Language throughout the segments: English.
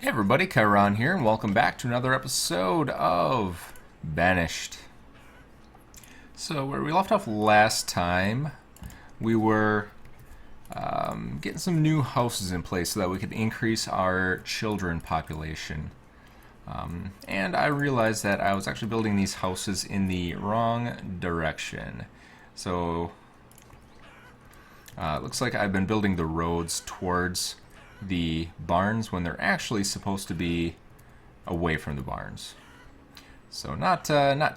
Hey everybody, Chiron here, and welcome back to another episode of Banished. So where we left off last time, we were getting some new houses in place so that we could increase our children population. And I realized that I was actually building these houses in the wrong direction. So it looks like I've been building the roads towards the barns when they're actually supposed to be away from the barns. So not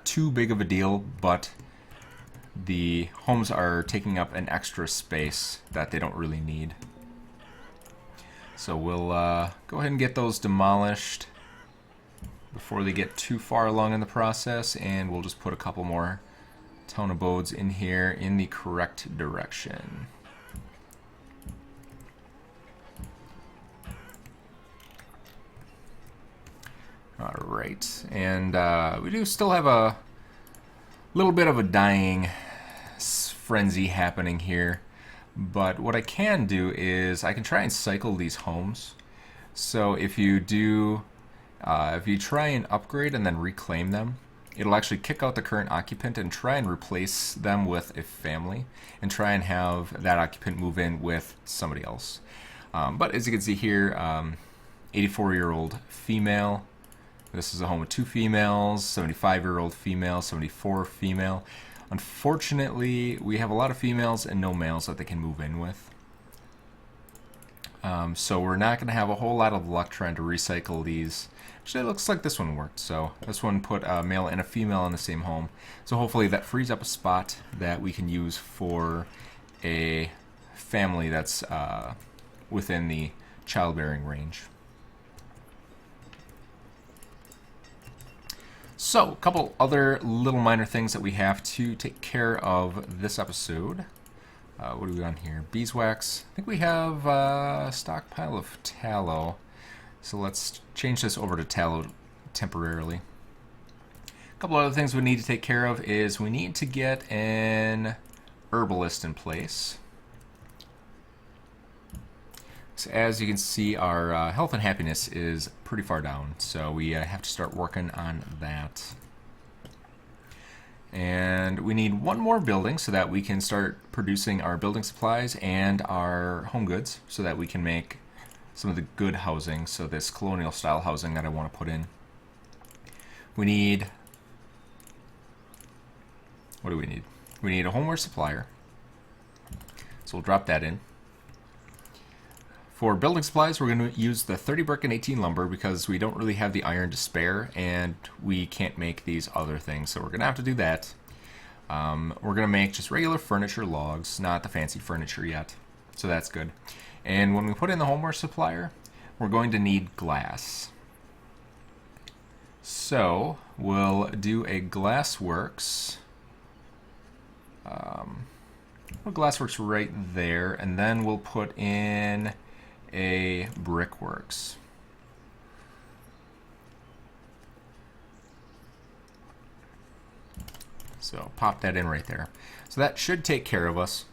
too big of a deal, but the homes are taking up an extra space that they don't really need. So we'll go ahead and get those demolished before they get too far along in the process, and we'll just put a couple more town abodes in here in the correct direction. Alright, and we do still have a little bit of a dying frenzy happening here, but what I can do is I can try and cycle these homes. So if you try and upgrade and then reclaim them, it'll actually kick out the current occupant and try and replace them with a family, and try and have that occupant move in with somebody else. But as you can see here, 84-year-old female. This is a home with 2 females, 75-year-old female, 74 female. Unfortunately, we have a lot of females and no males that they can move in with. So we're not going to have a whole lot of luck trying to recycle these. Actually, it looks like this one worked. So this one put a male and a female in the same home. So hopefully that frees up a spot that we can use for a family that's within the childbearing range. So, a couple other little minor things that we have to take care of this episode. What do we got on here? Beeswax. I think we have a stockpile of tallow. So let's change this over to tallow temporarily. A couple other things we need to take care of is we need to get an herbalist in place. So as you can see, our health and happiness is pretty far down, so we have to start working on that. And we need one more building so that we can start producing our building supplies and our home goods so that we can make some of the good housing, so this colonial style housing that I want to put in. We need... what do we need? We need a homeware supplier. So we'll drop that in. For building supplies, we're going to use the 30 brick and 18 lumber because we don't really have the iron to spare, and we can't make these other things, so we're going to have to do that. We're going to make just regular furniture logs, not the fancy furniture yet, so that's good. And when we put in the homeware supplier, we're going to need glass. So we'll do a glassworks. Glassworks right there, and then we'll put in a brickworks. So pop that in right there. So that should take care of us.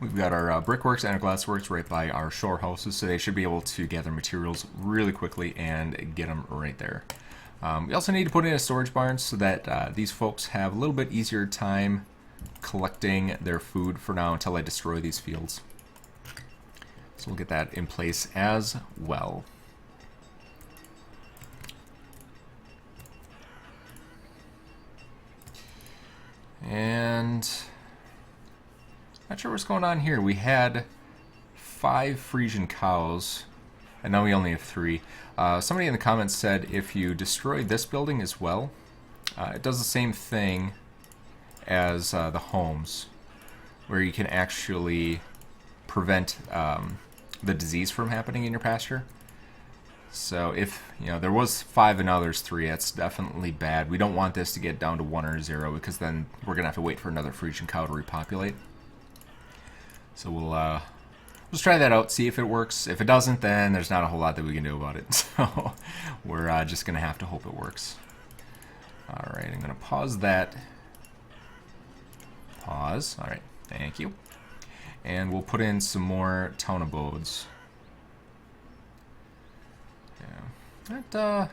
We've got our brickworks and our glassworks right by our shore houses, so they should be able to gather materials really quickly and get them right there. We also need to put in a storage barn so that these folks have a little bit easier time collecting their food for now until I destroy these fields. So we'll get that in place as well. And not sure what's going on here. We had 5 Frisian cows, and now we only have 3. Somebody in the comments said if you destroy this building as well, it does the same thing as the homes, where you can actually prevent the disease from happening in your pasture. So if there was 5 and now there's 3, that's definitely bad. We don't want this to get down to 1 or 0 because then we're gonna have to wait for another Frisian cow to repopulate. So we'll just try that out, see if it works. If it doesn't, then there's not a whole lot that we can do about it. So we're just gonna have to hope it works. All right, I'm gonna pause that. Pause. All right, thank you. And we'll put in some more town abodes. That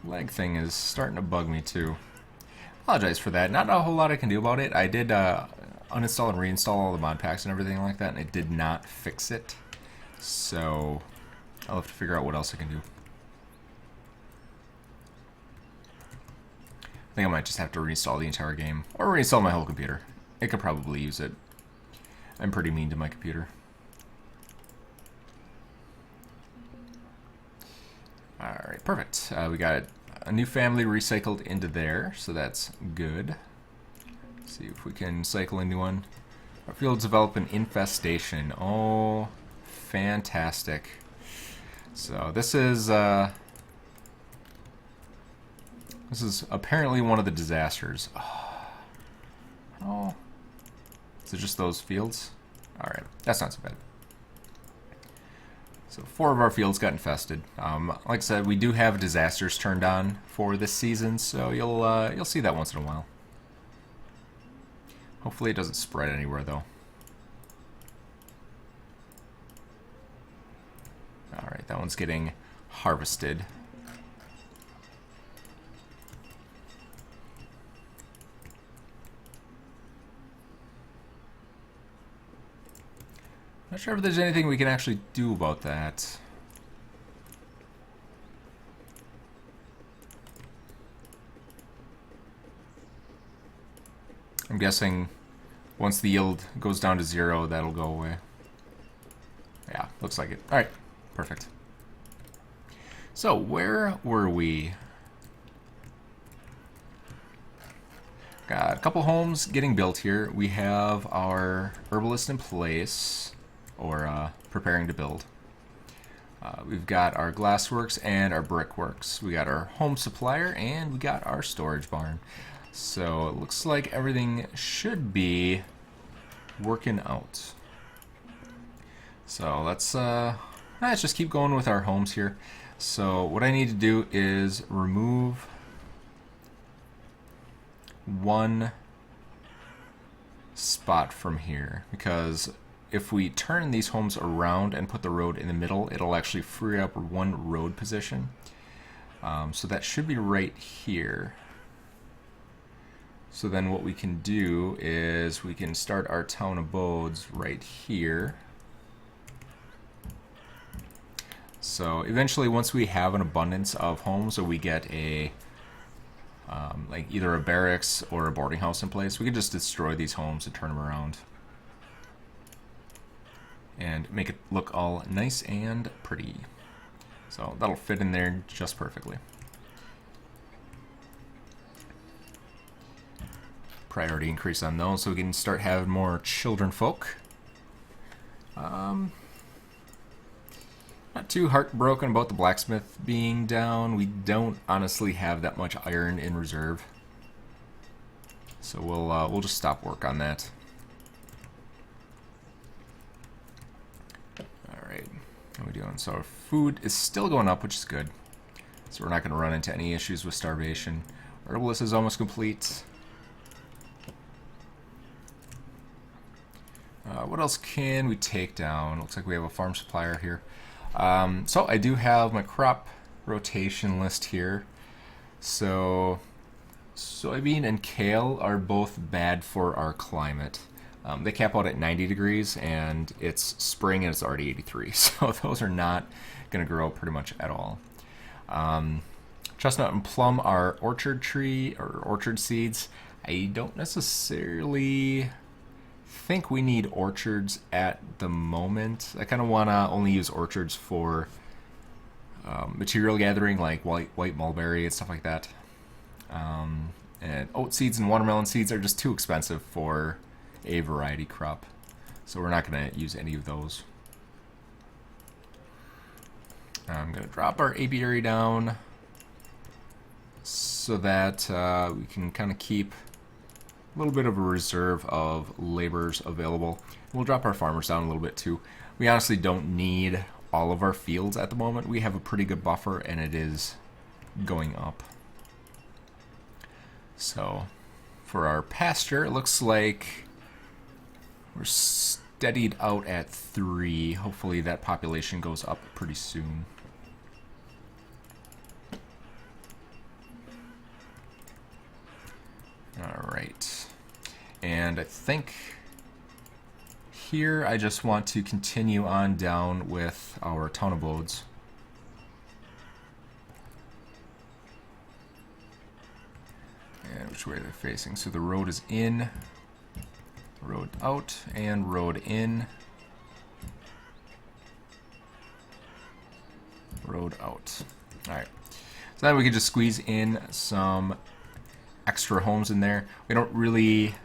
lag thing is starting to bug me too. Apologize for that. Not a whole lot I can do about it. I did uninstall and reinstall all the mod packs and everything like that, and it did not fix it. So I'll have to figure out what else I can do. I think I might just have to reinstall the entire game, or reinstall my whole computer. It could probably use it. I'm pretty mean to my computer. Alright, perfect. We got a new family recycled into there, so that's good. Let's see if we can cycle a new one. Our fields develop an infestation. Oh, fantastic. So this is apparently one of the disasters. Oh. Is it just those fields? Alright, that's not so bad. So 4 of our fields got infested. Like I said, we do have disasters turned on for this season, so you'll see that once in a while. Hopefully it doesn't spread anywhere though. Alright, that one's getting harvested. Not sure if there's anything we can actually do about that. I'm guessing once the yield goes down to 0, that'll go away. Yeah, looks like it. Alright, perfect. So, where were we? Got a couple homes getting built here. We have our herbalist in place, or preparing to build. We've got our glassworks and our brickworks. We got our home supplier, and we got our storage barn. So it looks like everything should be working out. So let's just keep going with our homes here. So what I need to do is remove one spot from here, because if we turn these homes around and put the road in the middle, it'll actually free up one road position. So that should be right here. So then what we can do is we can start our town abodes right here. So eventually, once we have an abundance of homes, or we get a like either a barracks or a boarding house in place, we can just destroy these homes and turn them around and make it look all nice and pretty. So that'll fit in there just perfectly. Priority increase on those so we can start having more children folk. Not too heartbroken about the blacksmith being down. We don't honestly have that much iron in reserve, so we'll just stop work on that. All right, how are we doing? So our food is still going up, which is good. So we're not going to run into any issues with starvation. Herbalist is almost complete. What else can we take down? Looks like we have a farm supplier here. So I do have my crop rotation list here. So soybean and kale are both bad for our climate. They cap out at 90 degrees, and it's spring and it's already 83. So those are not going to grow pretty much at all. Chestnut and plum are orchard tree or orchard seeds. I don't necessarily think we need orchards at the moment. I kind of want to only use orchards for material gathering, like white mulberry and stuff like that. And oat seeds and watermelon seeds are just too expensive for a variety crop, so we're not going to use any of those. I'm going to drop our apiary down so that we can kind of keep a little bit of a reserve of laborers available. We'll drop our farmers down a little bit too. We honestly don't need all of our fields at the moment. We have a pretty good buffer, and it is going up. So for our pasture, it looks like we're steadied out at 3. Hopefully that population goes up pretty soon. And I think here I just want to continue on down with our town abodes. And which way they're facing. So the road is in, road out, and road in, road out. Alright. So then we can just squeeze in some extra homes in there. We don't really...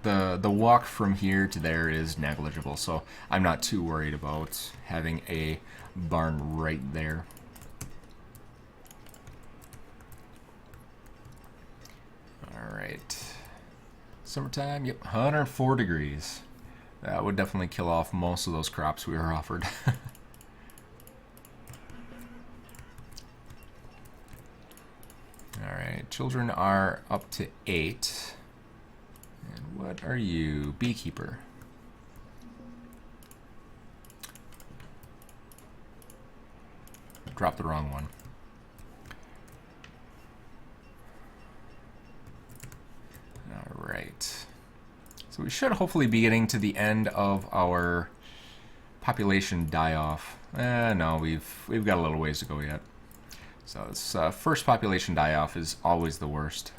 The walk from here to there is negligible, so I'm not too worried about having a barn right there. Alright. Summertime, yep, 104 degrees. That would definitely kill off most of those crops we were offered. Alright, children are up to 8. And what are you? Beekeeper. Dropped the wrong one. Alright. So we should hopefully be getting to the end of our population die-off. No, we've got a little ways to go yet. So this first population die-off is always the worst.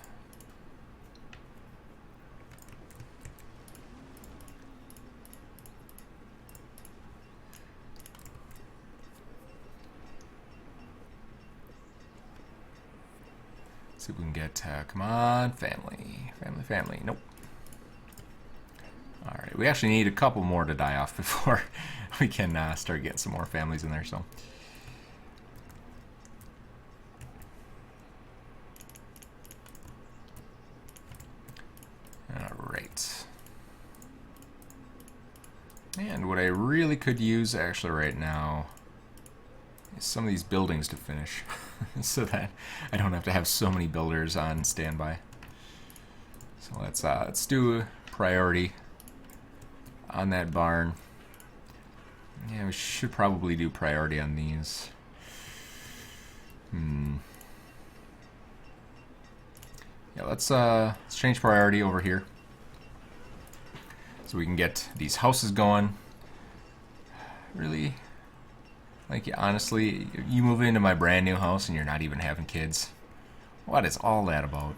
See if we can get, come on, family. Family. Nope. Alright, we actually need a couple more to die off before we can start getting some more families in there, so. Alright. And what I really could use actually right now is some of these buildings to finish. So that I don't have to have so many builders on standby. So let's do priority on that barn. Yeah, we should probably do priority on these. Yeah, let's change priority over here so we can get these houses going. Really? Like, honestly, you move into my brand new house and you're not even having kids. What is all that about?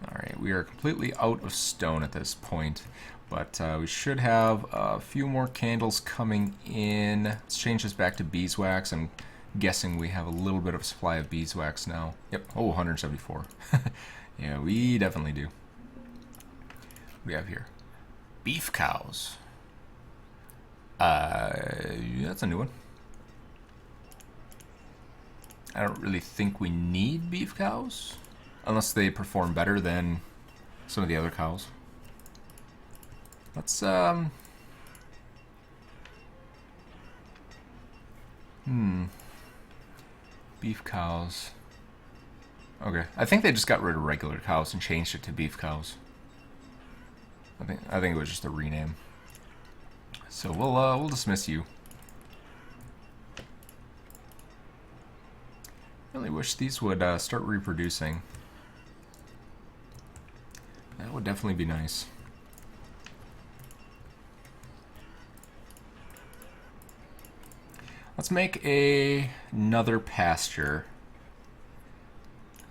Alright, we are completely out of stone at this point, but we should have a few more candles coming in. Let's change this back to beeswax. I'm guessing we have a little bit of a supply of beeswax now. Yep, oh, 174. Yeah, we definitely do. What do we have here? Beef cows. That's a new one. I don't really think we need beef cows, unless they perform better than some of the other cows. Let's, beef cows. Okay, I think they just got rid of regular cows and changed it to beef cows. I think it was just a rename. So we'll dismiss you. Really wish these would start reproducing. That would definitely be nice. Let's make another pasture.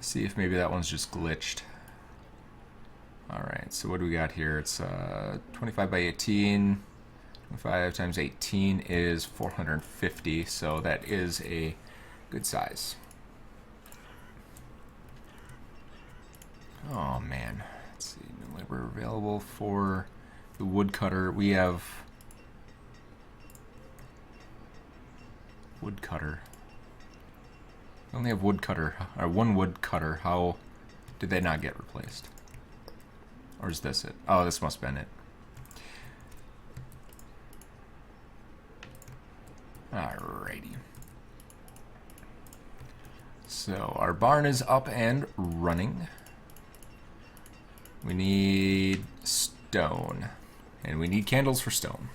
See if maybe that one's just glitched. Alright, so what do we got here? It's 25 by 18. 25 times 18 is 450, so that is a good size. Oh man, let's see, new labor available for the woodcutter. We have woodcutter. We only have woodcutter, or one woodcutter. How did they not get replaced? Or is this it? Oh, this must have been it. Alrighty. So our barn is up and running. We need stone. And we need candles for stone.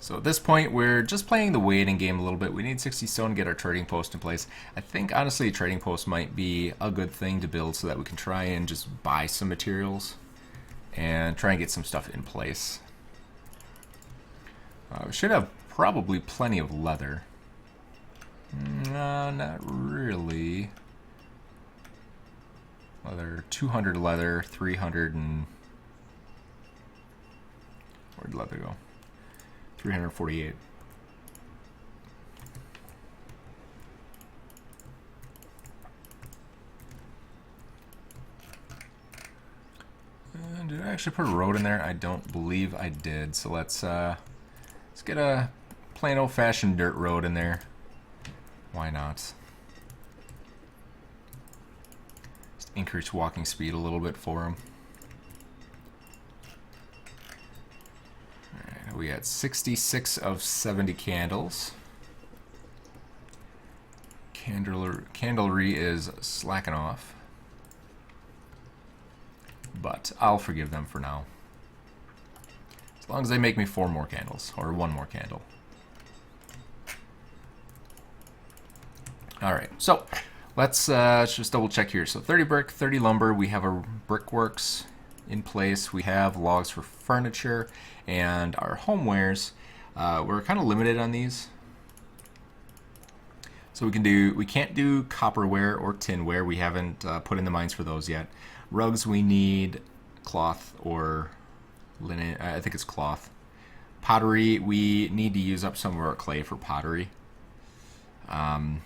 So at this point, we're just playing the waiting game a little bit. We need 60 stone to get our trading post in place. I think, honestly, a trading post might be a good thing to build so that we can try and just buy some materials and try and get some stuff in place. We should have probably plenty of leather. No, not really. Leather, 200 leather, 300 and... Where'd leather go? 348. Did I actually put a road in there? I don't believe I did. So let's get a plain old-fashioned dirt road in there. Why not? Just increase walking speed a little bit for him. Alright, we had 66 of 70 candles. Candlery is slacking off. But I'll forgive them for now. As long as they make me 4 more candles, or 1 more candle. Alright, so let's just double check here. So 30 brick, 30 lumber, we have our brickworks in place, we have logs for furniture, and our homewares. We're kind of limited on these. So we can't do copperware or tinware. We haven't put in the mines for those yet. Rugs, we need cloth or linen. I think it's cloth. Pottery, we need to use up some of our clay for pottery. And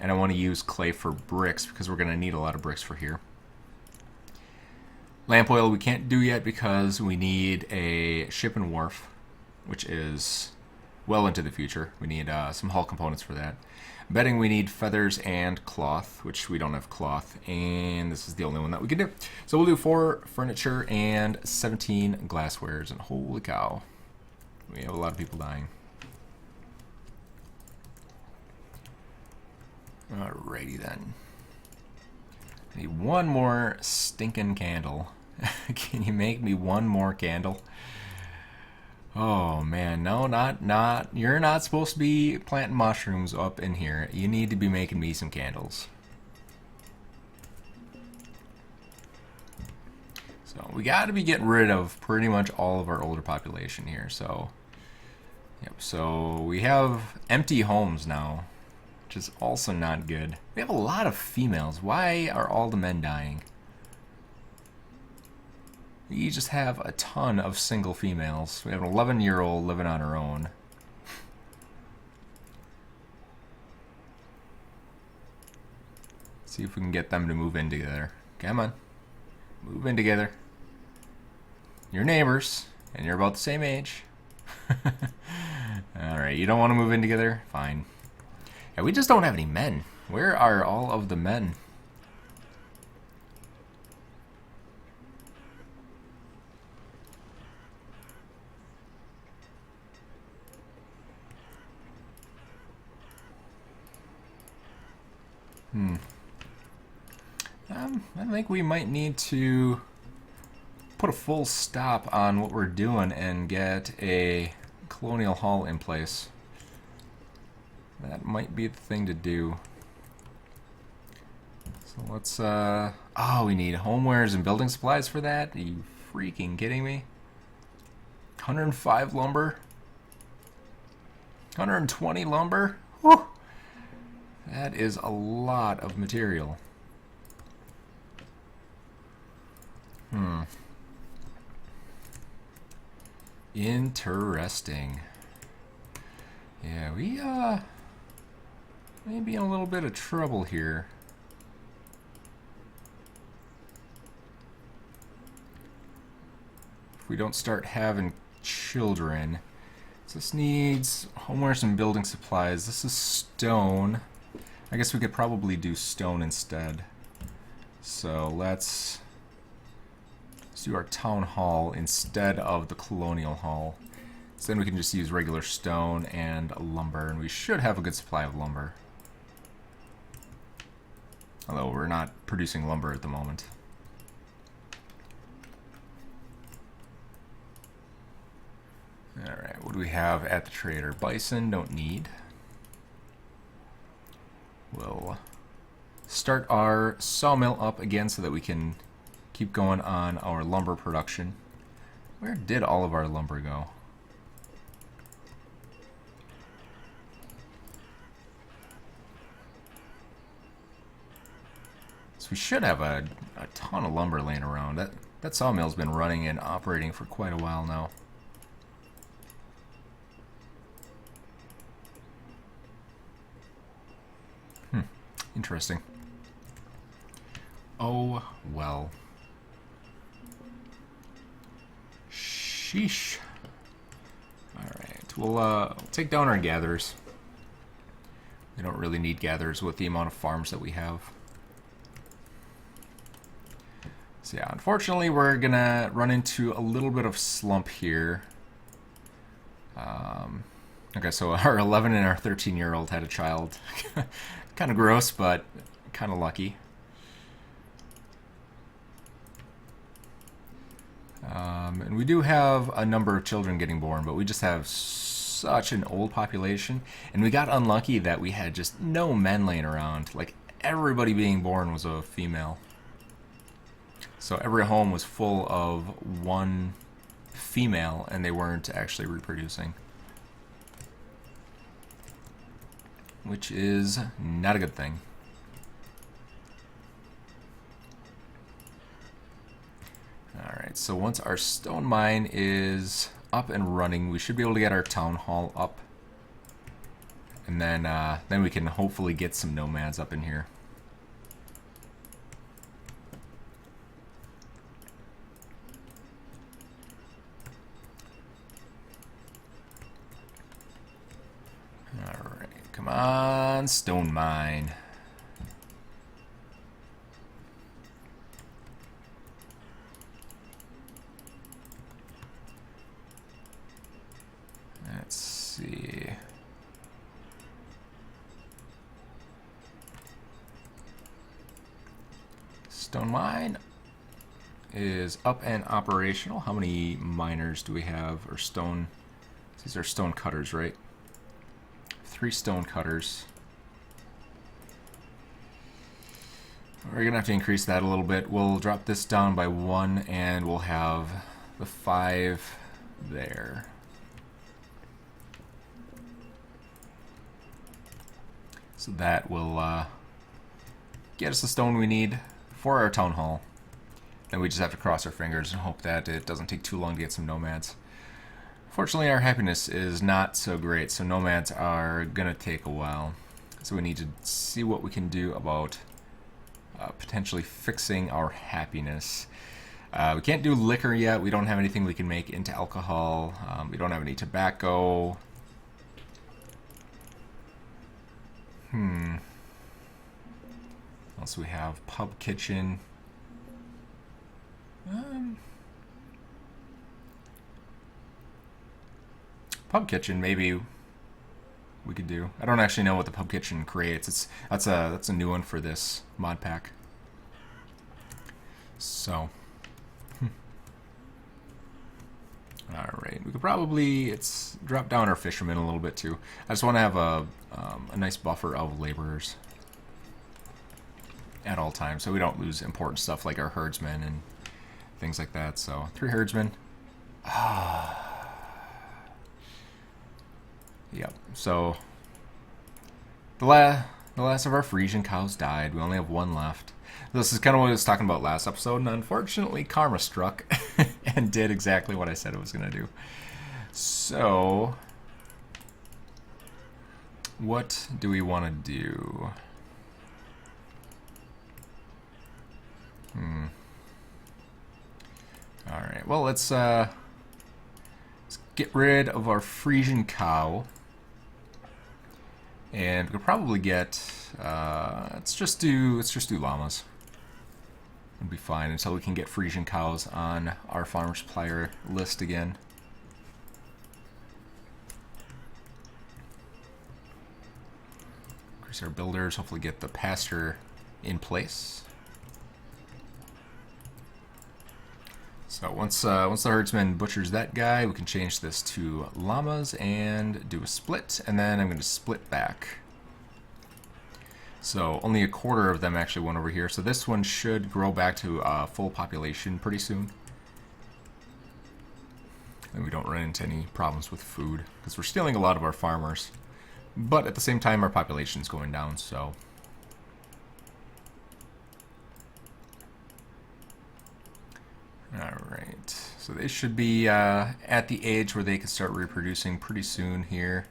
I want to use clay for bricks because we're going to need a lot of bricks for here. Lamp oil we can't do yet because we need a ship and wharf, which is well into the future. We need some hull components for that. Bedding, we need feathers and cloth, which we don't have cloth, and this is the only one that we can do. So we'll do 4 furniture and 17 glasswares, and holy cow, we have a lot of people dying. Alrighty then. I need 1 more stinking candle. Can you make me 1 more candle? Oh man, no, not. You're not supposed to be planting mushrooms up in here. You need to be making me some candles. So we got to be getting rid of pretty much all of our older population here. So, yep. So we have empty homes now, which is also not good. We have a lot of females. Why are all the men dying? We just have a ton of single females. We have an 11-year-old living on her own. See if we can get them to move in together. Come on. Move in together. You're neighbors, and you're about the same age. Alright, you don't want to move in together? Fine. Yeah, we just don't have any men. Where are all of the men? I think we might need to put a full stop on what we're doing and get a Colonial Hall in place. That might be the thing to do. So let's, oh, we need homewares and building supplies for that? Are you freaking kidding me? 105 lumber? 120 lumber? Whew! That is a lot of material. Interesting. Yeah, we may be in a little bit of trouble here. If we don't start having children. So this needs homewares and building supplies. This is stone. I guess we could probably do stone instead. So let's do our town hall instead of the Colonial Hall. So then we can just use regular stone and lumber, and we should have a good supply of lumber. Although we're not producing lumber at the moment. Alright, what do we have at the trader? Bison, don't need. We'll start our sawmill up again so that we can keep going on our lumber production. Where did all of our lumber go? So we should have a ton of lumber laying around. That sawmill's been running and operating for quite a while now. Interesting. Oh, well. Sheesh. Alright, we'll take down our gatherers. We don't really need gatherers with the amount of farms that we have. So yeah, unfortunately we're gonna run into a little bit of slump here. Okay, so our 11 and our 13-year-old had a child. Kind of gross, but kind of lucky. And we do have a number of children getting born, but we just have such an old population. And we got unlucky that we had just no men laying around. Like, everybody being born was a female. So every home was full of one female, and they weren't actually reproducing. Which is not a good thing. Alright, so once our stone mine is up and running, we should be able to get our town hall up. And then we can hopefully get some nomads up in here. Alright, come on, stone mine. Let's see. Stone mine is up and operational. How many miners do we have? Or stone? These are stone cutters, right? 3 stone cutters. We're gonna have to increase that a little bit. We'll drop this down by 1 and we'll have the 5 there. So that will get us the stone we need for our town hall. Then we just have to cross our fingers and hope that it doesn't take too long to get some nomads. Fortunately, our happiness is not so great, so nomads are gonna take a while. So we need to see what we can do about potentially fixing our happiness. We can't do liquor yet. We don't have anything we can make into alcohol. We don't have any tobacco. Else we have pub kitchen. Pub kitchen, maybe we could do. I don't actually know what the pub kitchen creates. That's a new one for this mod pack. So, all right, we could probably drop down our fishermen a little bit too. I just want to have a nice buffer of laborers at all times, so we don't lose important stuff like our herdsmen and things like that. So 3 herdsmen. Yep. So the last of our Frisian cows died. We only have 1 left. This is kind of what I was talking about last episode, and unfortunately karma struck and did exactly what I said it was going to do. So what do we want to do? Alright, well, let's get rid of our Frisian cow. And we could probably get, let's just do llamas. It'll be fine until we can get Frisian cows on our farm supplier list again. Increase our builders, hopefully get the pasture in place. So once the herdsman butchers that guy, we can change this to llamas and do a split, and then I'm going to split back. So only a quarter of them actually went over here, so this one should grow back to full population pretty soon. And we don't run into any problems with food, because we're stealing a lot of our farmers. But at the same time, our population's going down, so... Alright, so they should be at the age where they can start reproducing pretty soon here.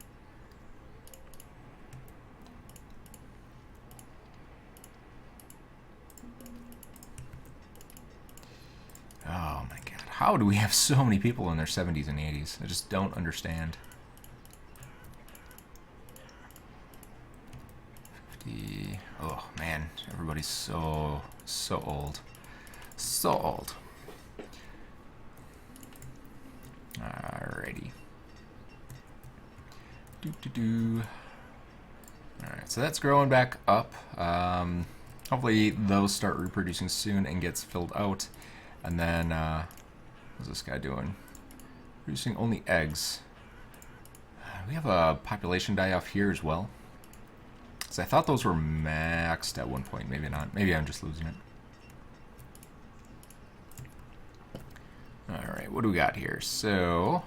Oh my god, how do we have so many people in their 70s and 80s? I just don't understand. 50... Oh man, everybody's so old. So old. Alrighty. Alright, so that's growing back up. Hopefully those start reproducing soon and gets filled out. And then, what's this guy doing? Producing only eggs. We have a population die-off here as well. So I thought those were maxed at one point. Maybe not. Maybe I'm just losing it. Alright, what do we got here? So,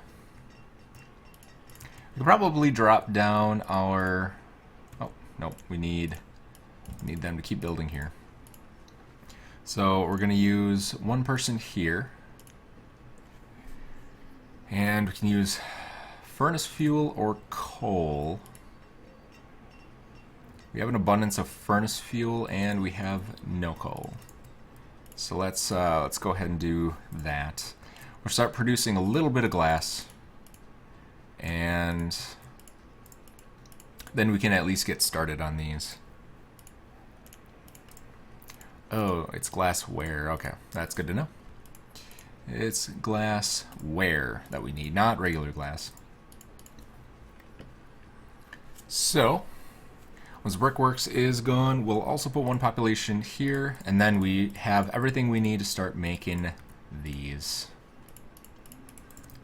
we could probably drop down our... Oh, nope, we need them to keep building here. So we're going to use one person here. And we can use furnace fuel or coal. We have an abundance of furnace fuel and we have no coal. So let's go ahead and do that. We'll start producing a little bit of glass. And then we can at least get started on these. Oh, it's glassware. Okay, that's good to know. It's glassware that we need, not regular glass. So, once Brickworks is gone, we'll also put one population here, and then we have everything we need to start making these.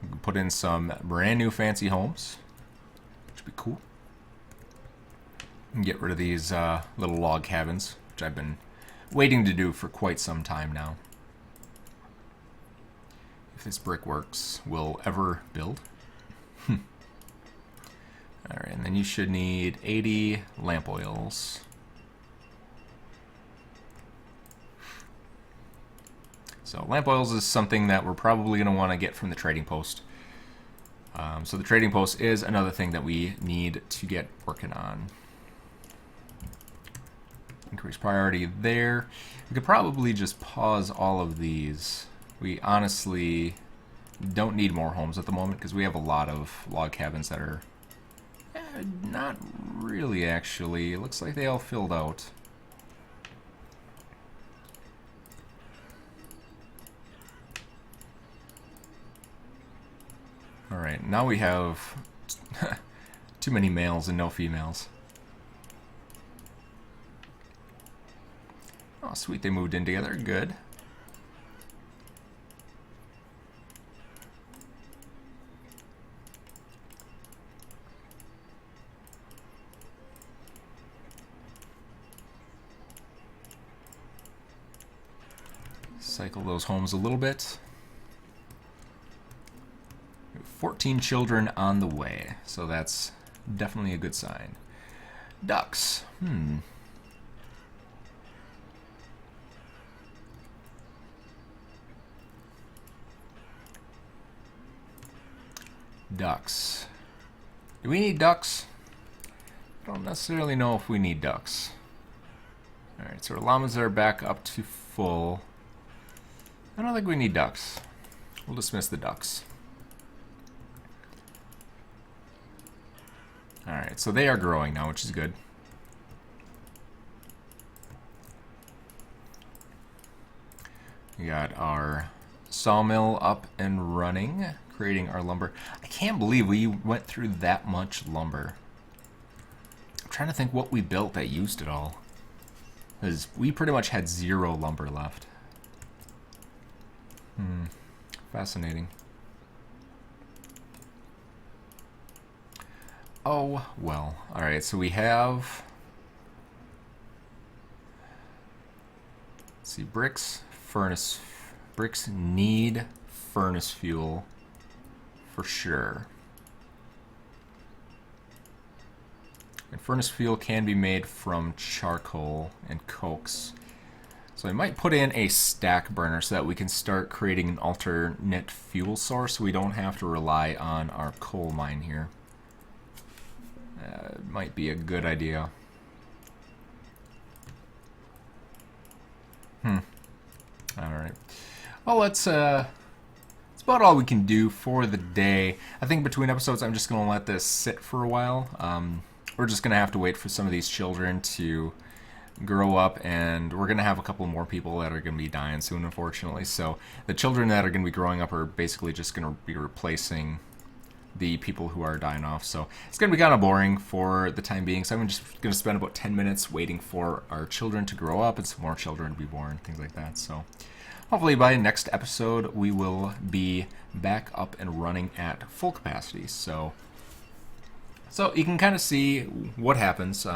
We can put in some brand new fancy homes, which would be cool. And get rid of these little log cabins, which I've been waiting to do for quite some time now. If this Brickworks will ever build. Alright, and then you should need 80 lamp oils. So lamp oils is something that we're probably going to want to get from the trading post. So the trading post is another thing that we need to get working on. Increase priority there. We could probably just pause all of these. We honestly don't need more homes at the moment because we have a lot of log cabins that are not really actually. It looks like they all filled out. Alright, now we have too many males and no females. Oh, sweet, they moved in together. Good. Cycle those homes a little bit. 14 children on the way, so that's definitely a good sign. Ducks. Ducks. Do we need ducks? I don't necessarily know if we need ducks. Alright, so our llamas are back up to full. I don't think we need ducks. We'll dismiss the ducks. Alright, so they are growing now, which is good. We got our sawmill up and running, creating our lumber. I can't believe we went through that much lumber. I'm trying to think what we built that used it all. Because we pretty much had 0 lumber left. Fascinating. Oh, well. Alright, so we have... Let's see, bricks, furnace... Bricks need furnace fuel for sure. And furnace fuel can be made from charcoal and cokes. So I might put in a stack burner so that we can start creating an alternate fuel source so we don't have to rely on our coal mine here. Might be a good idea. Alright. Well, that's about all we can do for the day. I think between episodes I'm just going to let this sit for a while. We're just going to have to wait for some of these children to grow up, and we're going to have a couple more people that are going to be dying soon, unfortunately. So the children that are going to be growing up are basically just going to be replacing the people who are dying off. So it's going to be kind of boring for the time being. So I'm just going to spend about 10 minutes waiting for our children to grow up and some more children to be born, things like that. So hopefully by next episode we will be back up and running at full capacity. So you can kind of see what happens.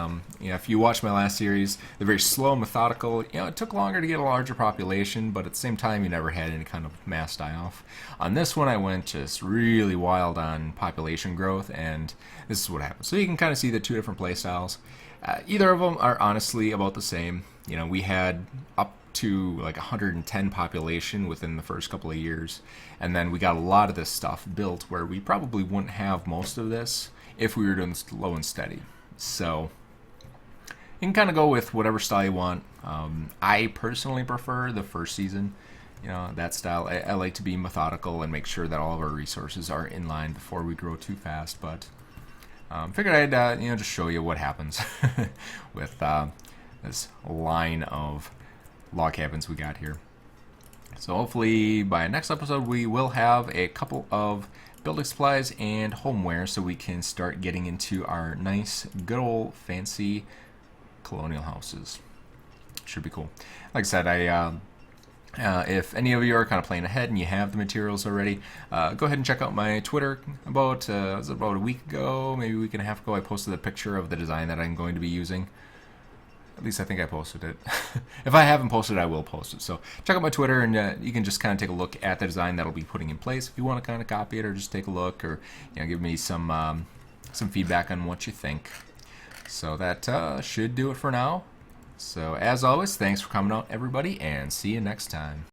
If you watch my last series, they're very slow, methodical. It took longer to get a larger population, but at the same time, you never had any kind of mass die-off. On this one, I went just really wild on population growth, and this is what happened. So you can kind of see the two different play styles. Either of them are honestly about the same. We had up to like 110 population within the first couple of years, and then we got a lot of this stuff built where we probably wouldn't have most of this if we were doing slow and steady. So you can kind of go with whatever style you want. I personally prefer the first season, that style. I like to be methodical and make sure that all of our resources are in line before we grow too fast. But figured I'd just show you what happens with this line of log cabins we got here. So hopefully by next episode we will have a couple of building supplies and homeware so we can start getting into our nice, good old fancy colonial houses. Should be cool. Like I said, if any of you are kind of playing ahead and you have the materials already, go ahead and check out my Twitter. Was it about a week ago, maybe a week and a half ago, I posted a picture of the design that I'm going to be using. At least I think I posted it. If I haven't posted it, I will post it. So check out my Twitter, and you can just kind of take a look at the design that I'll be putting in place. If you want to kind of copy it or just take a look, or give me some feedback on what you think. So that should do it for now. So as always, thanks for coming out, everybody, and see you next time.